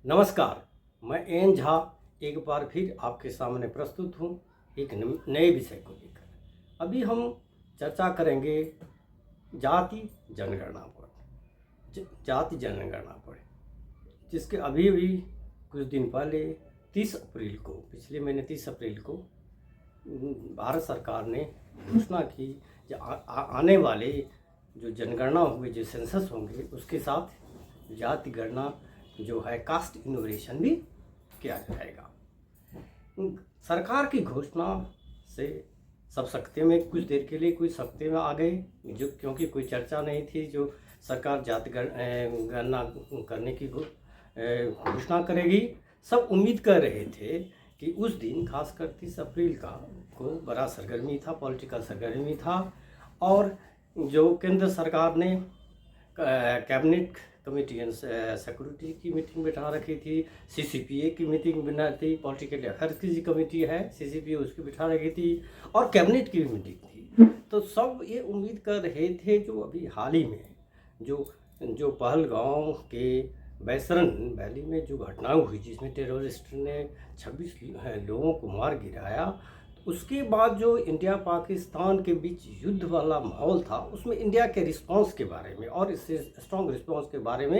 नमस्कार। मैं एन झा एक बार फिर आपके सामने प्रस्तुत हूँ एक नए विषय को लेकर। अभी हम चर्चा करेंगे जाति जनगणना पर। जाति जनगणना पर जिसके अभी कुछ दिन पहले 30 अप्रैल को, पिछले महीने 30 अप्रैल को भारत सरकार ने घोषणा की कि आने वाले जो जनगणना होंगे, जो सेंसस होंगे, उसके साथ जाति गणना जो है कास्ट इनोवेशन भी किया जाएगा। सरकार की घोषणा से सब सकते में कुछ देर के लिए कोई सकते में आ गए, जो क्योंकि कोई चर्चा नहीं थी जो सरकार जाति गणना करने की घोषणा करेगी। सब उम्मीद कर रहे थे कि उस दिन खासकर 30 अप्रैल को बड़ा सरगर्मी था, पॉलिटिकल सरगर्मी था। और जो केंद्र सरकार ने कैबिनेट कमेटी एंड सिक्योरिटी की मीटिंग बिठा रखी थी, सीसीपीए की मीटिंग बिठा थी, पॉलिटिकल अफेयर्स की कमेटी है सीसीपीए उसकी बिठा रखी थी, और कैबिनेट की भी मीटिंग थी। तो सब ये उम्मीद कर रहे थे जो अभी हाल ही में जो पहलगांव के बैसरन वैली में जो घटना हुई, जिसमें टेररिस्ट ने 26 लोगों को मार गिराया, उसके बाद जो इंडिया पाकिस्तान के बीच युद्ध वाला माहौल था, उसमें इंडिया के रिस्पांस के बारे में और इससे स्ट्रॉन्ग रिस्पांस के बारे में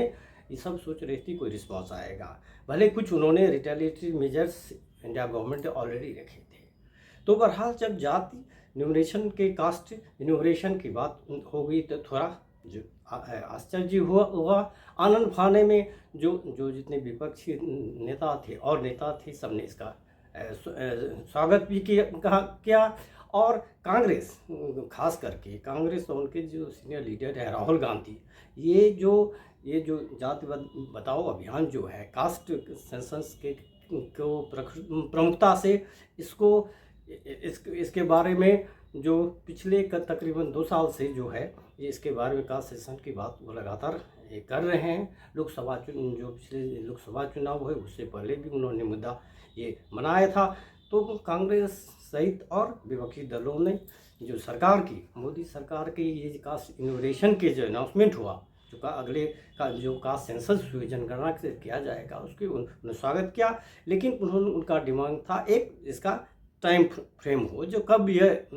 ये सब सोच रही थी कोई रिस्पांस आएगा। भले कुछ उन्होंने रिटेलिएटरी मेजर्स इंडिया गवर्नमेंट ने ऑलरेडी रखे थे। तो बहरहाल जब जाति न्यूमरेशन के कास्ट इन्यूमरेशन की बात हो गई तो थोड़ा जो आश्चर्य हुआ। आनंद फाने में जो जितने विपक्षी नेता थे सबने इसका स्वागत भी किया। और कांग्रेस, खास करके कांग्रेस और उनके जो सीनियर लीडर है राहुल गांधी, ये जो जाति बताओ अभियान जो है कास्ट सेंसस को प्रमुखता से इसके बारे में जो पिछले तकरीबन 2 साल से जो है ये इसके बारे में कास्ट सेंसस की बात वो लगातार ये कर रहे हैं। जो पिछले लोकसभा चुनाव हुए उससे पहले भी उन्होंने मुद्दा ये मनाया था। तो कांग्रेस सहित और विपक्षी दलों ने जो सरकार की, मोदी सरकार की ये कास्ट इनोवेशन के जो अनाउंसमेंट हुआ, जो अगले का जो कास्ट सेंसस जनगणना से किया जाएगा, उसके उन्होंने स्वागत किया। लेकिन उनका डिमांड था एक इसका टाइम फ्रेम हो, जो कब यह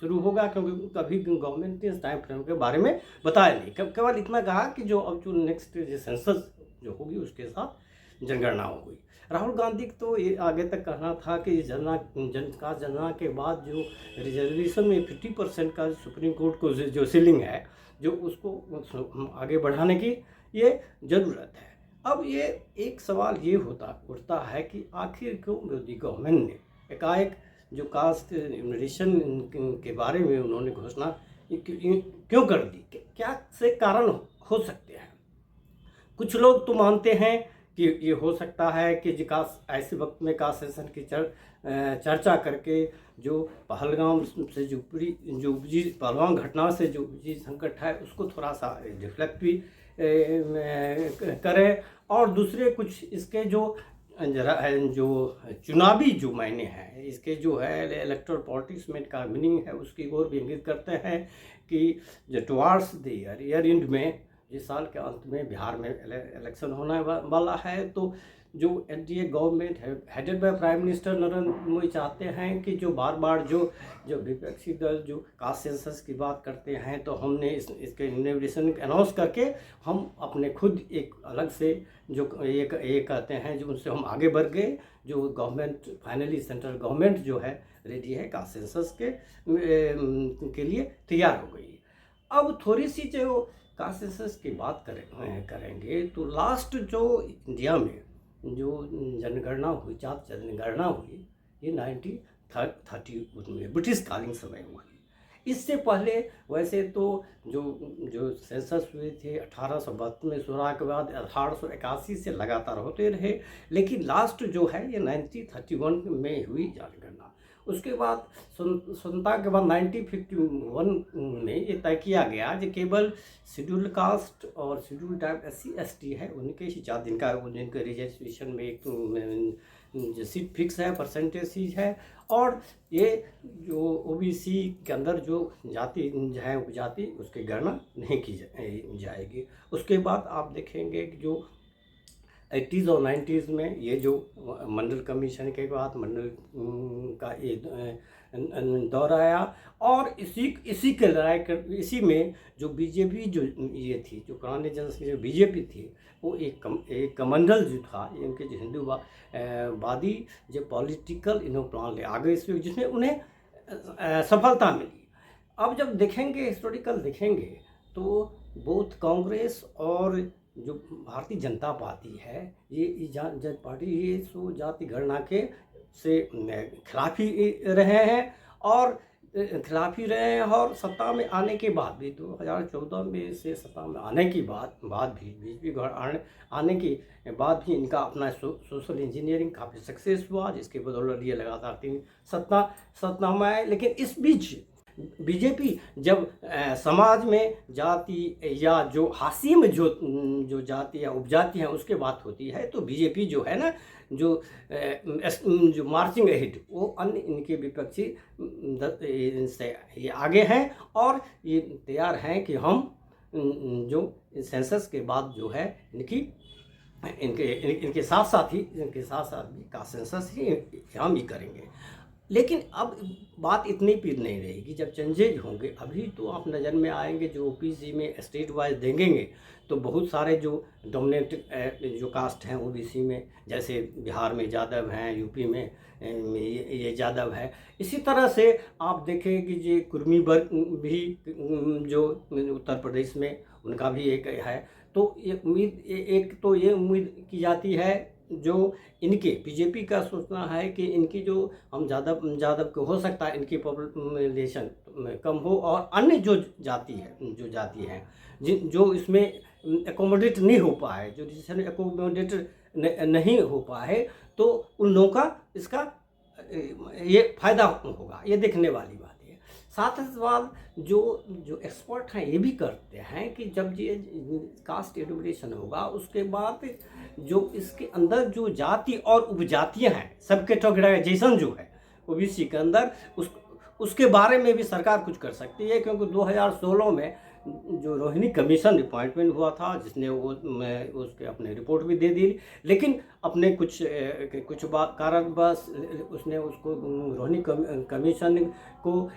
शुरू होगा, क्योंकि कभी गवर्नमेंट ने इस टाइम फ्रेम के बारे में बताया नहीं। केवल इतना कहा कि जो अब जो नेक्स्ट जो सेंसस जो होगी उसके साथ जनगणना होगी। राहुल गांधी तो ये आगे तक कहना था कि जनगणना के बाद जो रिजर्वेशन में 50% का सुप्रीम कोर्ट को जो सीलिंग है, जो उसको आगे बढ़ाने की ये ज़रूरत है। अब ये एक सवाल ये उठता है कि आखिर क्यों मोदी गवर्नमेंट ने एकाएक जो कास्ट इन्यूमरेशन के बारे में उन्होंने घोषणा क्यों कर दी, क्या से कारण हो सकते हैं। कुछ लोग तो मानते हैं कि ये हो सकता है कि ऐसे वक्त में कास्ट सेंसस की चर्चा करके जो पहलगाम से जो पहलगाम घटना से जो संकट है उसको थोड़ा सा रिफ्लेक्ट भी करें। और दूसरे कुछ इसके जो चुनावी जो मायने हैं, इसके जो है इलेक्टोरल पॉलिटिक्स में का मीनिंग है, उसकी ओर भी इंगित करते हैं कि जो टुवार्ड्स द ईयर एंड में, इस साल के अंत में बिहार में इलेक्शन होने वाला है। तो जो एनडीए गवर्नमेंट है headed by prime minister Narendra Modi चाहते हैं कि जो बार बार जो विपक्षी दल जो कास्ट सेंसस की बात करते हैं, तो हमने इसके इनोवेशन अनाउंस करके हम अपने खुद एक अलग से जो ये कहते हैं, जो उनसे हम आगे बढ़ गए। जो गवर्नमेंट फाइनली सेंट्रल गवर्नमेंट जो है रेडी है कास्ट सेंसस के लिए तैयार हो गई। अब थोड़ी सी जो कास्ट सेंसस की बात करेंगे तो लास्ट जो इंडिया में जो जनगणना हुई, जाति जनगणना हुई, ये 1930 में ब्रिटिश कालीन समय हुई। इससे पहले वैसे तो जो सेंसस हुए थे 1872 में, स्वराज के बाद 1881 से लगातार होते रहे। लेकिन लास्ट जो है ये 1931 में हुई जनगणना। उसके बाद स्वतंत्रता के बाद 1951 में ये तय किया गया कि केवल शेड्यूल्ड कास्ट और शेड्यूल्ड टाइप SC/ST है, उनके ही जाति जिनका रिजर्वेशन में एक सीट फिक्स है, परसेंटेज है। और ये जो OBC के अंदर जो जाति है उपजाति, उसकी गणना नहीं की जाएगी। उसके बाद आप देखेंगे कि जो 80s और 90s में ये जो मंडल कमीशन के बाद मंडल का ये दौर आया, और इसी के लड़ाई कर इसी में जो बीजेपी जो ये थी, जो पुराने जन जो बीजेपी थी, वो एक कमंडल जो था, इनके जो हिंदूवादी जो पॉलिटिकल प्लान ले आ गए इसमें, जिसमें उन्हें सफलता मिली। अब जब देखेंगे, हिस्टोरिकल देखेंगे, तो बोथ कांग्रेस और जो भारतीय जनता पार्टी है, ये जन पार्टी ये सो जाति गणना के से खिलाफ ही रहे हैं, और और सत्ता में आने के बाद भी 2014 में से सत्ता में आने की बाद भी बीजेपी आने के बाद भी इनका अपना सोशल इंजीनियरिंग काफ़ी सक्सेस हुआ, जिसके बदौलत ये लगातार 3 सत्ता में आए। लेकिन इस बीच बीजेपी जब समाज में जाति या जो हाशिए में जो जाति या उपजाति हैं उसके बात होती है, तो बीजेपी जो है ना, जो मार्चिंग एहेड, वो अन्य इनके विपक्षी इनसे ये आगे हैं, और ये तैयार हैं कि हम जो सेंसस के बाद जो है इनके साथ भी का सेंसस ही हम ही करेंगे। लेकिन अब बात इतनी भी नहीं रहेगी, जब चेंजेज होंगे। अभी तो आप नज़र में आएंगे जो ओबीसी में स्टेट वाइज देंगे, तो बहुत सारे जो डोमिनेट जो कास्ट हैं ओबीसी में, जैसे बिहार में यादव हैं, यूपी में ये यादव है। इसी तरह से आप देखें कि ये कुर्मी वर्ग भी जो उत्तर प्रदेश में उनका भी एक है। तो ये उम्मीद की जाती है, जो इनके बीजेपी का सोचना है कि इनकी जो हम ज़्यादा को हो सकता है इनकी पॉपुलेशन कम हो, और अन्य जो जाति हैं जो इसमें एकोमोडेट नहीं हो पाए, जो डिसीजन एकोमोडेट नहीं हो पाए, तो उन लोगों का इसका ये फायदा होगा। ये देखने वाली बात है। साथ ही साथ जो एक्सपर्ट हैं ये भी करते हैं कि जब ये कास्ट एडुकेशन होगा, उसके बाद जो इसके अंदर जो जाति और उपजातियां हैं, सब कैटेगराइजेशन जो है ओबीसी के अंदर, उसके बारे में भी सरकार कुछ कर सकती है। क्योंकि 2016 में जो रोहिणी कमीशन अपॉइंटमेंट हुआ था, जिसने उसके अपने रिपोर्ट भी दे दी, लेकिन अपने कुछ कारण बस उसने उसको रोहिणी कमीशन को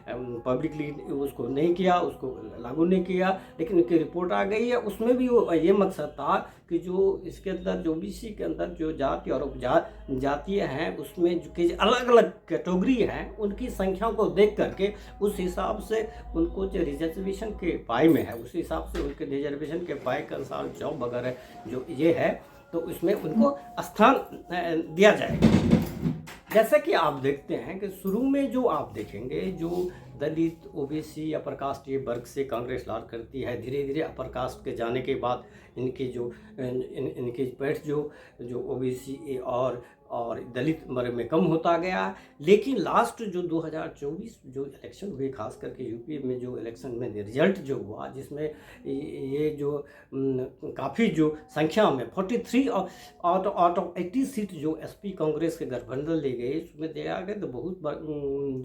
पब्लिकली उसको नहीं किया, उसको लागू नहीं किया। लेकिन उनकी रिपोर्ट आ गई है, उसमें भी वो ये मकसद था कि जो इसके अंदर जो ओबीसी के अंदर जो जाति और उपजातियाँ हैं, उसमें जो अलग अलग कैटेगरी हैं, उनकी संख्या को देख करके उस हिसाब से उनको जो रिजर्वेशन के पाई में है, उस हिसाब से उनके रिजर्वेशन के पाई के अनुसार जॉब वगैरह जो ये है, तो उसमें उनको स्थान दिया जाएगा। जैसे कि आप देखते हैं कि शुरू में जो आप देखेंगे, जो दलित, ओबीसी, अपर कास्ट ये वर्ग से कांग्रेस लार करती है, धीरे धीरे अपर कास्ट के जाने के बाद इनकी इनकी पैठ जो ओबीसी और दलित वर्ग में कम होता गया। लेकिन लास्ट जो 2024 जो इलेक्शन हुए, खास करके यूपी में जो इलेक्शन में रिजल्ट जो हुआ, जिसमें ये जो काफ़ी जो संख्या में 43 आउट ऑफ 80 सीट जो एसपी कांग्रेस के गठबंधन ले गए, उसमें देखा गया तो बहुत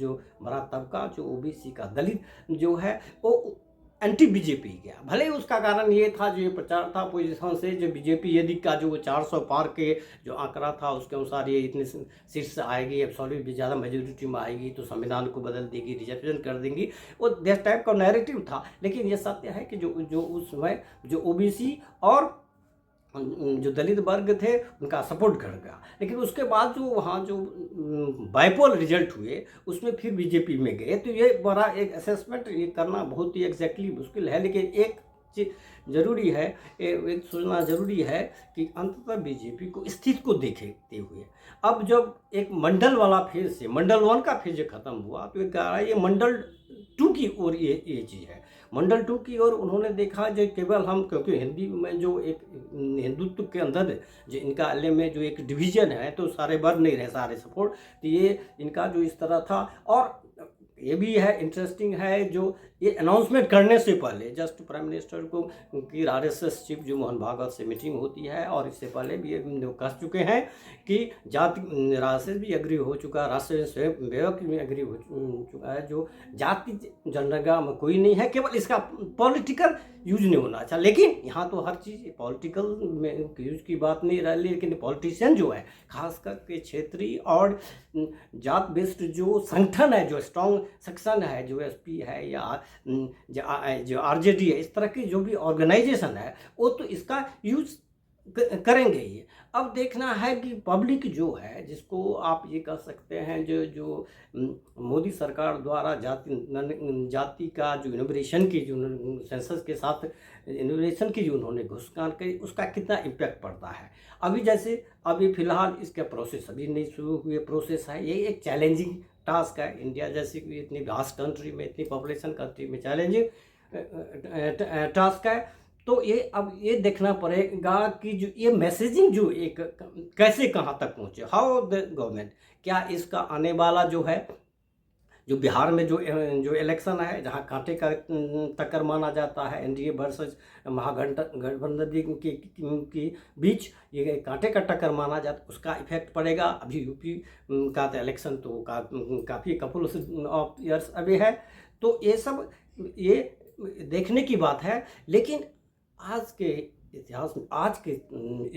जो बड़ा तबका जो ओबीसी का दलित जो है वो एंटी बीजेपी गया। भले ही उसका कारण ये था, जो ये प्रचार था पोजीशन से, जो बीजेपी यदि का जो 400 पार के जो आंकड़ा था उसके अनुसार ये इतने सीट्स आएगी, एब्सोल्यूट भी ज़्यादा मेजोरिटी में आएगी, तो संविधान को बदल देगी, रिजर्वेशन कर देंगी, वो देश टाइप का नैरेटिव था। लेकिन ये सत्य है कि जो उस समय जो ओबीसी और जो दलित वर्ग थे उनका सपोर्ट कर गया। लेकिन उसके बाद जो वहाँ जो बाइपोल रिजल्ट हुए, उसमें फिर बीजेपी में गए। तो ये बड़ा एक असेसमेंट ये करना बहुत ही एग्जैक्टली मुश्किल है। लेकिन एक चीज जरूरी है, एक सोचना जरूरी है कि अंततः बीजेपी को स्थिति को देखते हुए अब जब एक मंडल वाला फेज से मंडल 1 का फेज खत्म हुआ, तो ये मंडल 2 की ओर ये चीज़ है। मंडल 2 की ओर उन्होंने देखा जो केवल हम, क्योंकि हिंदी में जो एक हिंदुत्व के अंदर जो इनका अल्ले में जो एक डिवीजन है, तो सारे वर्ग नहीं रहे, सारे सपोर्ट, तो ये इनका जो इस तरह था। और ये भी है, इंटरेस्टिंग है, जो ये अनाउंसमेंट करने से पहले जस्ट प्राइम मिनिस्टर को की आरएसएस चीफ जो मोहन भागवत से मीटिंग होती है, और इससे पहले भी ये कह चुके हैं कि जाति राष्ट्र भी एग्री हो चुका है, राष्ट्रीय स्वयंसेवक भी एग्री हो चुका है, जो जाति जनगणना में कोई नहीं है, केवल इसका पॉलिटिकल यूज नहीं होना चाहिए। लेकिन यहाँ तो हर चीज़ पॉलिटिकल में यूज की बात नहीं रह रही, लेकिन पॉलिटिशियन जो है खास करके क्षेत्रीय और जात बेस्ड जो संगठन है, जो स्ट्रॉन्ग सेक्शन है, जो एसपी है या जो आरजेडी है, इस तरह की जो भी ऑर्गेनाइजेशन है वो तो इसका यूज करेंगे ही। अब देखना है कि पब्लिक जो है, जिसको आप ये कह सकते हैं जो मोदी सरकार द्वारा जाति का जो इनोग्रेशन की जो सेंसस के साथ इनोग्रेशन की जो उन्होंने घोषणा की, उसका कितना इम्पैक्ट पड़ता है। अभी जैसे अभी फिलहाल इसका प्रोसेस अभी नहीं शुरू हुए प्रोसेस है, ये एक चैलेंजिंग टास्क है। इंडिया जैसी इतनी वास्ट कंट्री में, इतनी पॉपुलेशन कंट्री में चैलेंजिंग टास्क है। तो ये अब ये देखना पड़ेगा कि जो ये मैसेजिंग जो एक कैसे कहाँ तक पहुँचे, हाउ द गवर्नमेंट, क्या इसका आने वाला जो है, जो बिहार में जो इलेक्शन है, जहाँ कांटे का टक्कर माना जाता है एनडीए वर्सेस महागठबंधन की बीच, ये कांटे का टक्कर माना जाता है, उसका इफेक्ट पड़ेगा। अभी यूपी का तो इलेक्शन तो काफ़ी कपल ऑफ ईयर्स अभी है, तो ये सब ये देखने की बात है। लेकिन आज के इतिहास में, आज के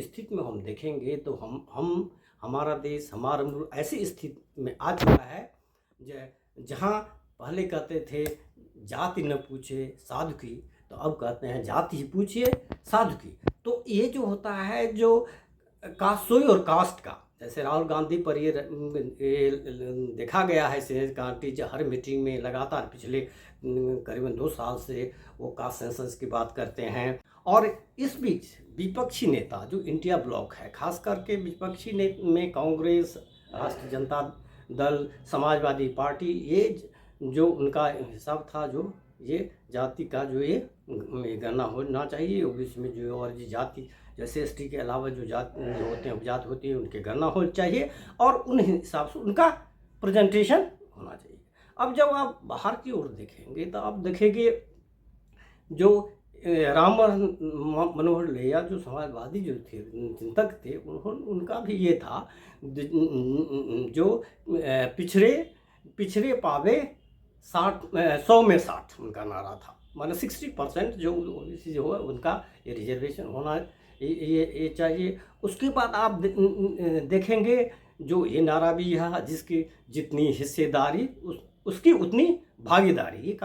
स्थिति में हम देखेंगे तो हम हमारा देश, हमारा मुल्क ऐसी स्थिति में आ चुका है जहाँ पहले कहते थे जाति न पूछे साधु की, तो अब कहते हैं जाति ही पूछिए साधु की। तो ये जो होता है जो कास्टोई और कास्ट का, जैसे राहुल गांधी पर ये देखा गया है, सेनेट कांटी जो हर मीटिंग में लगातार पिछले करीबन 2 साल से वो कास्ट सेंसस की बात करते हैं। और इस बीच विपक्षी नेता जो इंडिया ब्लॉक है, खास करके विपक्षी में कांग्रेस, राष्ट्रीय जनता दल, समाजवादी पार्टी, ये जो उनका हिसाब था, जो ये जाति का जो ये गणना होना चाहिए, ओबीसी में जो और जाति जैसे एसटी के अलावा जो जाति होते हैं, उपजात होती है, उनके गणना होनी चाहिए और उन हिसाब से उनका प्रेजेंटेशन होना चाहिए। अब जब आप बाहर की ओर देखेंगे तो आप देखेंगे जो राम मनोहर लोहिया जो समाजवादी जो थे, चिंतक थे, उनका भी ये था जो पिछड़े पावे 100 में 60 उनका नारा था, माने 60% जो ओबीसी जो है उनका ये रिजर्वेशन होना ये चाहिए। उसके बाद आप देखेंगे जो ये नारा भी है, जिसकी जितनी हिस्सेदारी उसकी उतनी भागीदारी। ये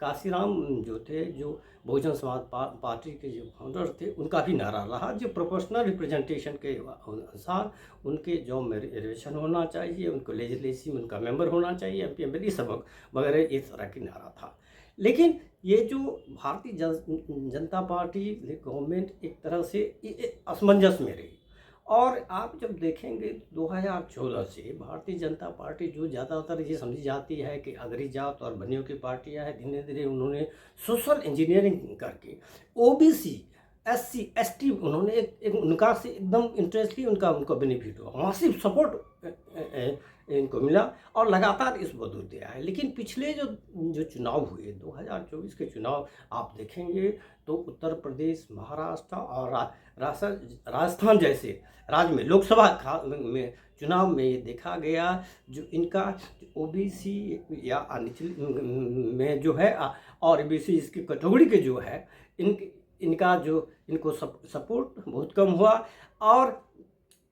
काशीराम जो थे, जो बहुजन समाज पार्टी के जो फाउंडर थे, उनका भी नारा रहा, जो प्रोपोर्शनल रिप्रेजेंटेशन के अनुसार उनके जॉब में रिजर्वेशन होना चाहिए, उनको लेजिस्लेटिव उनका मेंबर होना चाहिए, एमपी एमएलए सब वगैरह, इस तरह की नारा था। लेकिन ये जो भारतीय जनता पार्टी गवर्नमेंट एक तरह से असमंजस में रही, और आप जब देखेंगे 2014 से भारतीय जनता पार्टी जो ज़्यादातर ये समझी जाती है कि अगरी जात और बनियों की पार्टियां हैं, धीरे धीरे उन्होंने सोशल इंजीनियरिंग करके ओबीसी, एससी, एसटी, उन्होंने एक उनका से एकदम इंटरेस्ट ली, उनको बेनिफिट हुआ, मासिव सपोर्ट इनको मिला और लगातार इस पर जोर दिया है। लेकिन पिछले जो चुनाव हुए 2024 के चुनाव आप देखेंगे तो उत्तर प्रदेश, महाराष्ट्र और राजस्थान जैसे राज्य में लोकसभा में चुनाव में ये देखा गया, जो इनका ओबीसी या निचली में जो है और ओबीसी इसकी कैटेगरी के जो है, इनका जो इनको सपोर्ट बहुत कम हुआ। और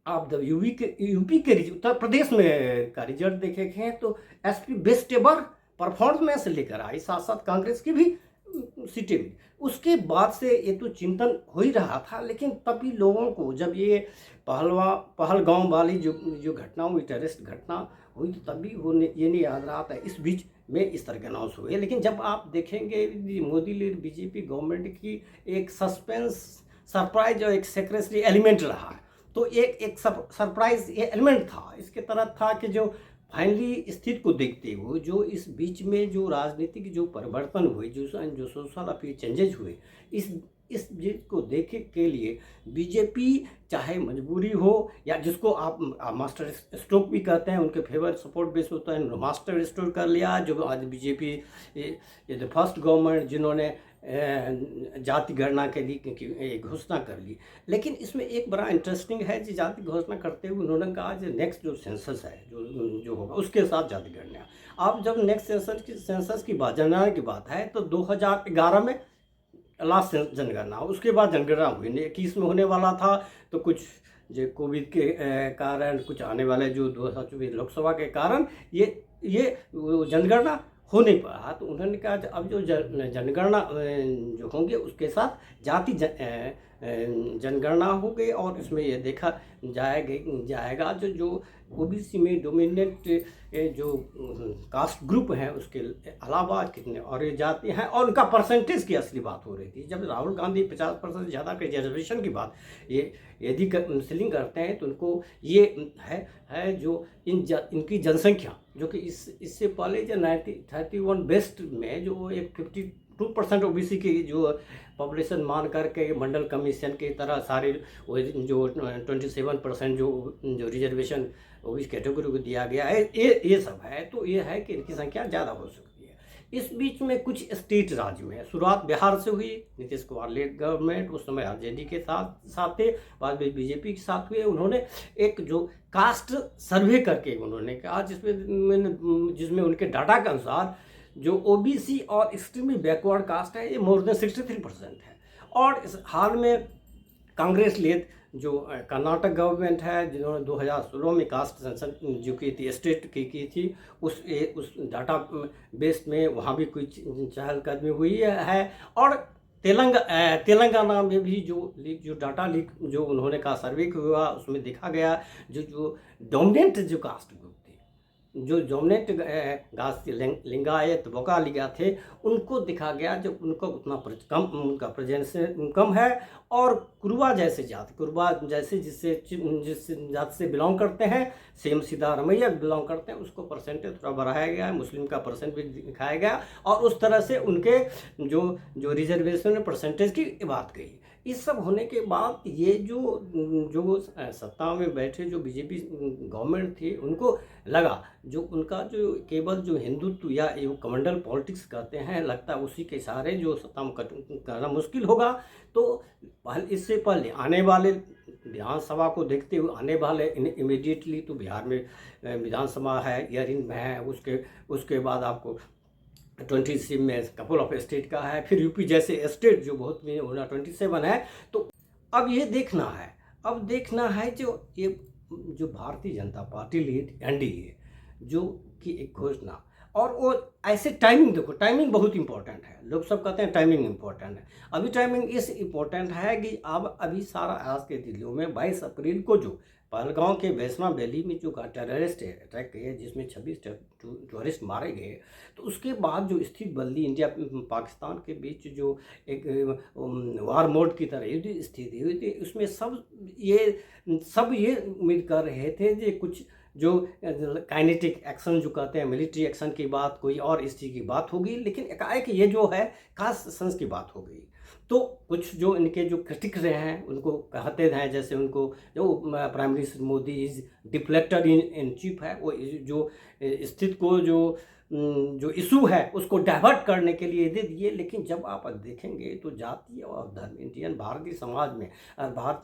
आप जब यूपी के उत्तर प्रदेश में का रिजल्ट देखे तो एसपी बेस्ट एवर परफॉर्मेंस लेकर आई, साथ साथ कांग्रेस की भी सीटें भी। उसके बाद से ये तो चिंतन हो ही रहा था, लेकिन तभी लोगों को जब ये पहलगांव वाली जो घटना हुई, टेररिस्ट घटना हुई, तो तभी वो ये नहीं याद रहा था इस बीच में इस तरह के अनाउंस हुए। लेकिन जब आप देखेंगे मोदी लीड बीजेपी गवर्नमेंट की एक सस्पेंस, सरप्राइज और एक सेक्रेटरी एलिमेंट रहा है, तो एक सरप्राइज ये एलिमेंट था, इसके तरह था कि जो फाइनली स्थिति को देखते हुए जो इस बीच में जो राजनीतिक जो परिवर्तन हुए, जो सोशल अपील चेंजेज हुए, इस चीज़ को देखे के लिए बीजेपी चाहे मजबूरी हो या जिसको आप मास्टर स्ट्रोक भी कहते हैं, उनके फेवर सपोर्ट बेस होता है, मास्टर स्ट्रोक कर लिया। जो आज बीजेपी ये द फर्स्ट गवर्नमेंट जिन्होंने जाति गणना के लिए घोषणा कर ली। लेकिन इसमें एक बड़ा इंटरेस्टिंग है कि जाति घोषणा करते हुए उन्होंने कहा कि नेक्स्ट जो सेंसस है जो होगा उसके साथ जाति गणना। अब जब नेक्स्ट सेंसस की बात जनगणना की बात है तो 2011 में लास्ट जनगणना, उसके बाद जनगणना हुई नहीं, 21 में होने वाला था। तो कुछ जो कोविड के कारण, कुछ आने वाले जो 2024 लोकसभा के कारण ये जनगणना हो नहीं पाया। तो उन्होंने कहा अब जो जनगणना जो होंगे उसके साथ जाति जनगणना हो गई और इसमें ये देखा जाएगा जो ओबीसी में डोमिनेंट जो कास्ट ग्रुप हैं उसके अलावा कितने और ये जाति हैं और उनका परसेंटेज की असली बात हो रही थी। जब राहुल गांधी 50% ज़्यादा के रिजर्वेशन की बात ये यदि काउंसलिंग करते हैं तो उनको ये है जो इनकी जनसंख्या जो कि इससे पहले जो 31 बेस्ट में जो एक 52% ओबीसी की जो पॉपुलेशन मान करके मंडल कमीशन की तरह सारे जो 27% जो रिजर्वेशन ओबीसी कैटेगरी को दिया गया है, ये सब है। तो ये है कि इनकी संख्या ज़्यादा हो सकती है। इस बीच में कुछ स्टेट राज्य में शुरुआत बिहार से हुई, नीतीश कुमार लेड गवर्नमेंट उस समय आरजेडी के साथ थे, बाद में बीजेपी के साथ हुए। उन्होंने एक जो कास्ट सर्वे करके उन्होंने कहा जिसमें उनके डाटा के अनुसार जो ओबीसी और एक्सट्रीमली बैकवर्ड कास्ट है ये मोर देन 63% है। और इस हाल में कांग्रेस लेड जो कर्नाटक गवर्नमेंट है जिन्होंने 2016 में कास्ट सेंसस जो की थी स्टेट की थी उस डाटा बेस में वहाँ भी कुछ चहलकदमी हुई है। और तेलंगाना में भी जो डाटा लीक जो उन्होंने कहा सर्वे हुआ उसमें देखा गया जो डोमिनेंट जो कास्ट ग्रुप थे, जो डोमिनेंट कास्ट लिंगायत बोकालिगा थे, उनको देखा गया जब उनको उतना उनका प्रेजेंस कम है। और कुरुबा जैसे जिस जात से बिलोंग करते हैं, सेम सीधा रमैया बिलोंग करते हैं, उसको परसेंटेज थोड़ा बढ़ाया गया है, मुस्लिम का परसेंट भी दिखाया गया और उस तरह से उनके जो रिजर्वेशन परसेंटेज की बात कही। इस सब होने के बाद ये जो सत्ता में बैठे जो बीजेपी गवर्नमेंट थी उनको लगा जो उनका जो केवल जो हिंदुत्व या कमंडल पॉलिटिक्स कहते हैं, लगता है उसी के सहारे जो सत्ता में करना मुश्किल होगा। तो इससे पहले आने वाले विधानसभा को देखते हुए आने वाले इमीडिएटली तो बिहार में विधानसभा है, ईयरिंग में है, उसके बाद आपको 26 में कपल ऑफ स्टेट का है, फिर यूपी जैसे स्टेट जो बहुत में होना 27 है। तो अब ये देखना है जो Bharatiya Janata party lead NDA जो की एक घोषणा और वो ऐसे टाइमिंग देखो, टाइमिंग बहुत इंपॉर्टेंट है। लोग सब कहते हैं टाइमिंग इंपॉर्टेंट है, अभी टाइमिंग इस इम्पोर्टेंट है कि अब अभी सारा आज के दिल्ली में 22 अप्रैल को जो पहलगांव के वैष्णो वैली में जो टेररिस्ट अटैक किए जिसमें 26 टूरिस्ट मारे गए, तो उसके बाद जो स्थिति बदली इंडिया पाकिस्तान के बीच जो एक वार मोड की तरह युद्ध स्थिति हुई थी, उसमें सब ये उम्मीद कर रहे थे कि कुछ जो काइनेटिक एक्शन जो कहते हैं मिलिट्री एक्शन की बात कोई और इस चीज़ की बात होगी, लेकिन एकाएक ये जो है कास्ट सेंस की बात हो गई। तो कुछ जो इनके जो क्रिटिक रहे हैं उनको कहते हैं, जैसे उनको जो prime minister Modi is deflector in chief है, वो जो स्थिति को जो इशू है उसको डाइवर्ट करने के लिए दे दिए। लेकिन जब आप देखेंगे तो जाति और धर्म इंडियन भारतीय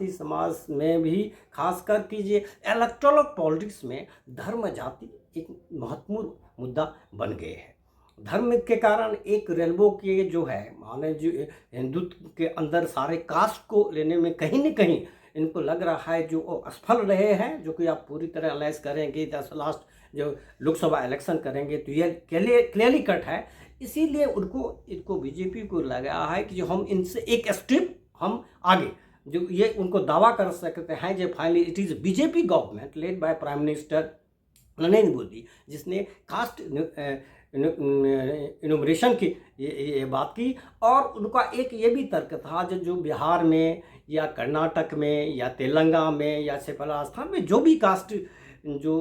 समाज में भी खास कर कीजिए इलेक्टोरल पॉलिटिक्स में धर्म जाति एक महत्वपूर्ण मुद्दा बन गए हैं। धर्म के कारण एक रेलवे के जो है माने जो हिंदुत्व के अंदर सारे कास्ट को लेने में कहीं न कहीं इनको लग रहा है जो असफल रहे हैं, जो कि आप पूरी तरह एनालाइज करेंगे लास्ट जो लोकसभा इलेक्शन करेंगे तो ये क्लियरली कट है। इसीलिए इनको बीजेपी को लगा है कि जो हम इनसे एक स्टेप हम आगे जो ये उनको दावा कर सकते हैं जो finally it is BJP government led by prime minister Narendra Modi जिसने कास्ट इनोग्रेशन की ये बात की। और उनका एक ये भी तर्क था जो बिहार में या कर्नाटक में या तेलंगाना में या राजस्थान में जो भी कास्ट जो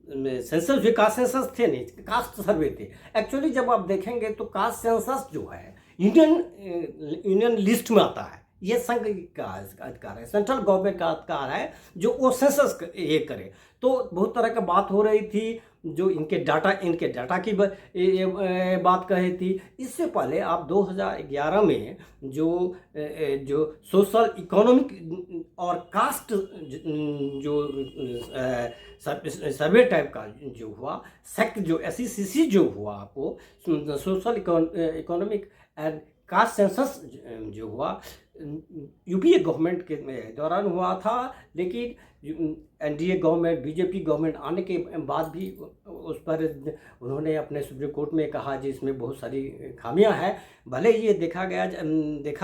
सेंसस हुए, कास्ट सेंसस थे नहीं, कास्ट सर्वे थे। एक्चुअली जब आप देखेंगे तो कास्ट सेंसस जो है यूनियन लिस्ट में आता है, ये संघ का अधिकार है, सेंट्रल गवर्नमेंट का अधिकार है जो वो सेंसस ये करे। तो बहुत तरह का बात हो रही थी, जो इनके डाटा की बात कही थी। इससे पहले आप 2011 में जो सोशल इकोनॉमिक और कास्ट जो सर्वे टाइप का जो हुआ, सेक्ट जो SECC जो हुआ, आपको social economic and caste census जो हुआ UPA गवर्नमेंट के दौरान हुआ था। लेकिन NDA गवर्नमेंट, BJP गवर्नमेंट आने के बाद भी उस पर उन्होंने अपने सुप्रीम कोर्ट में कहा जी इसमें बहुत सारी खामियां हैं। भले ये देखा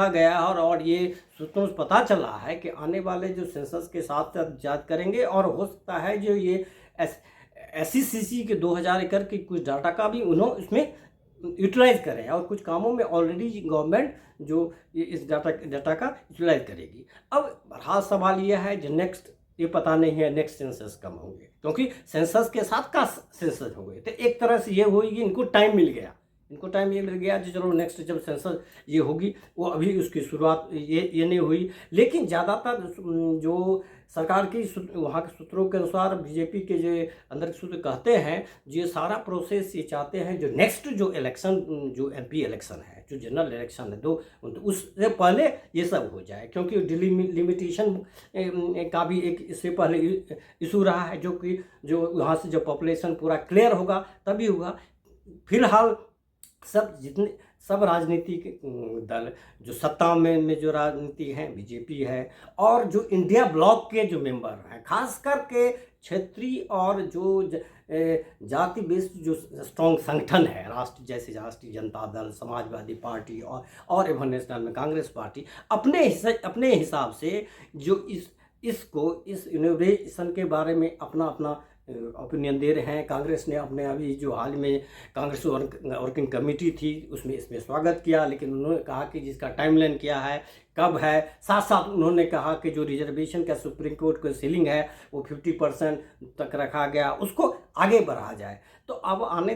गया और ये सूत्रों से पता चला है कि आने वाले जो सेंसस के साथ जांच करेंगे, और हो सकता है जो ये SECC के 2000 एकड़ की कुछ डाटा का भी उन्होंने इसमें यूटिलाइज करें, और कुछ कामों में ऑलरेडी गवर्नमेंट जो इस डाटा का यूटिलाइज करेगी। अब बड़ा सवाल यह है जो नेक्स्ट, ये पता नहीं है नेक्स्ट सेंसस कब होंगे, क्योंकि सेंसस के साथ का सेंसस हो गए। तो एक तरह से ये होगी, इनको टाइम मिल गया जो चलो नेक्स्ट जब सेंसस ये होगी, वो अभी उसकी शुरुआत ये नहीं हुई। लेकिन ज़्यादातर जो सरकार की वहाँ के सूत्रों के अनुसार, BJP के जो अंदर के सूत्र कहते हैं, ये सारा प्रोसेस ये चाहते हैं जो नेक्स्ट जो इलेक्शन, जो MP इलेक्शन है, जो जनरल इलेक्शन है, तो उससे पहले ये सब हो जाए, क्योंकि डिलिमिटेशन का भी एक इससे पहले इशू रहा है, जो वहाँ से जब पॉपुलेशन पूरा क्लियर होगा तभी होगा। फिलहाल सब राजनीतिक दल जो सत्ता में जो राजनीति है, BJP है, और जो इंडिया ब्लॉक के जो मेंबर हैं, खास करके क्षेत्रीय और जो जाति बेस्ड जो स्ट्रॉन्ग संगठन है, राष्ट्रीय जनता दल, समाजवादी पार्टी और एवं नेशनल में कांग्रेस पार्टी अपने हिसाब से जो इस इनोवेशन के बारे में अपना ओपिनियन दे रहे हैं। कांग्रेस ने अपने अभी जो हाल में कांग्रेस वर्किंग कमेटी थी उसमें इसमें स्वागत किया, लेकिन उन्होंने कहा कि जिसका टाइमलाइन क्या है, कब है, साथ साथ उन्होंने कहा कि जो रिजर्वेशन का सुप्रीम कोर्ट का सीलिंग है वो 50% तक रखा गया, उसको आगे बढ़ाया जाए। तो अब आने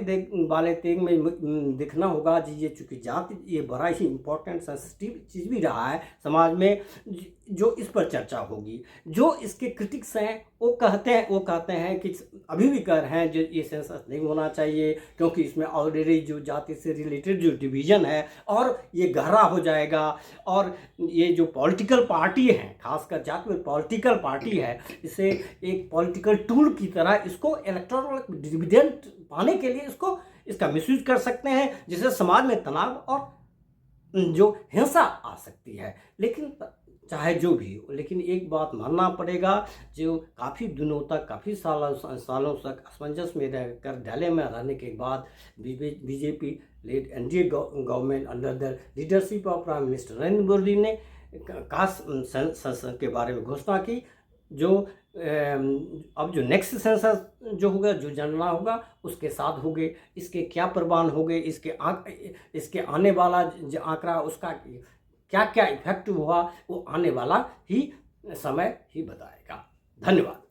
वाले दिन में देखना होगा जी, ये चूँकि जाति ये बड़ा ही इम्पोर्टेंट सेंसिटिव चीज़ भी रहा है समाज में, जो इस पर चर्चा होगी। जो इसके क्रिटिक्स हैं वो कहते हैं कि अभी भी कह रहे हैं जो ये सेंसस नहीं होना चाहिए, क्योंकि इसमें ऑलरेडी जो जाति से रिलेटेड जो डिवीज़न है और ये गहरा हो जाएगा, और ये जो पॉलिटिकल पार्टी है, खासकर जाति में पॉलिटिकल पार्टी है, इसे एक पॉलिटिकल टूल की तरह इसको इलेक्टोरल डिविडेंड पाने के लिए इसका मिसयूज कर सकते हैं, जिससे समाज में तनाव और जो हिंसा आ सकती है। लेकिन चाहे जो भी हो, लेकिन एक बात मानना पड़ेगा, जो काफ़ी दिनों तक, काफ़ी सालों तक असमंजस में रहकर डाले में रहने के बाद BJP led NDA government under the leadership of prime minister Narendra Modi ने कास्ट सेंसस के बारे में घोषणा की। जो अब जो नेक्स्ट सेंसस जो होगा, जो जनगणना होगा, उसके साथ होंगे, इसके क्या प्रमाण होंगे, इसके आने वाला जो आंकड़ा, उसका क्या क्या इफेक्ट हुआ, वो आने वाला ही समय ही बताएगा। धन्यवाद।